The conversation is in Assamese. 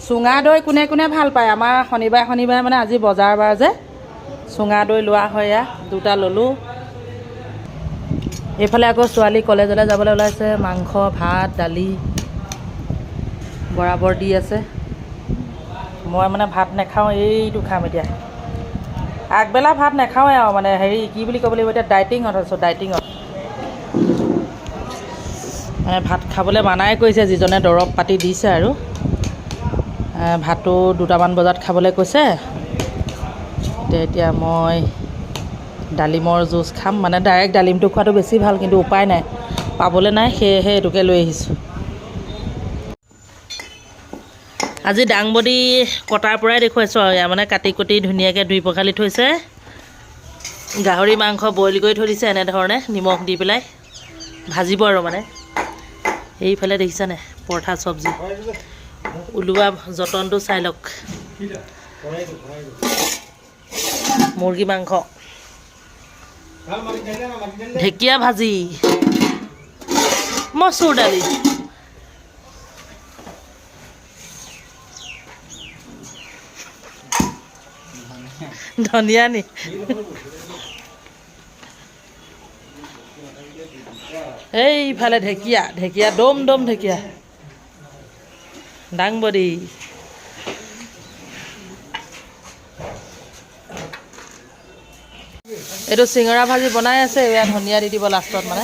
চুঙা দৈ কোনে কোনে ভাল পায় আমাৰ শনিবাৰে মানে আজি বজাৰ বাৰ যে চুঙা দৈ লোৱা হয় এয়া 2টা ল'লোঁ এইফালে আকৌ ছোৱালী কলেজলৈ যাবলৈ ওলাইছে মাংস ভাত দালি বৰাবৰ দি আছে মই মানে ভাত নাখাওঁ এইটো খাম এতিয়া আগবেলা ভাত নাখাওঁৱে আৰু মানে হেৰি কি বুলি ক'ব লাগিব এতিয়া ডাইটিঙত আছোঁ ডাইটিঙত মানে ভাত খাবলৈ মানাই কৰিছে যিজনে দৰৱ পাতি দিছে আৰু ভাতটো 2টামান বজাত খাবলৈ কৈছে এতিয়া মই ডালিমৰ জুচ খাম মানে ডাইৰেক্ট ডালিমটো খোৱাটো বেছি ভাল কিন্তু উপায় নাই পাবলৈ নাই সেয়েহে এইটোকে লৈ আহিছোঁ আজি দাংবডি কটাৰ পৰাই দেখুৱাইছোঁ আৰু মানে কাটি কুটি ধুনীয়াকৈ ধুই পখালি থৈছে গাহৰি মাংস বইল কৰি থৈ দিছে এনেধৰণে নিমখ দি পেলাই ভাজিব আৰু মানে এইফালে দেখিছানে পৰঠা চব্জি ওলোৱা যতনটো চাই লওক মুৰ্গী মাংস ঢেকীয়া ভাজি মচুৰ দালি ধনিয়া নি এইফালে ঢেকীয়া দম ঢেকীয়া দাংবডি এইটো চিঙৰা ভাজি বনাই আছে এয়া ধনিয়া দি দিব লাষ্টত মানে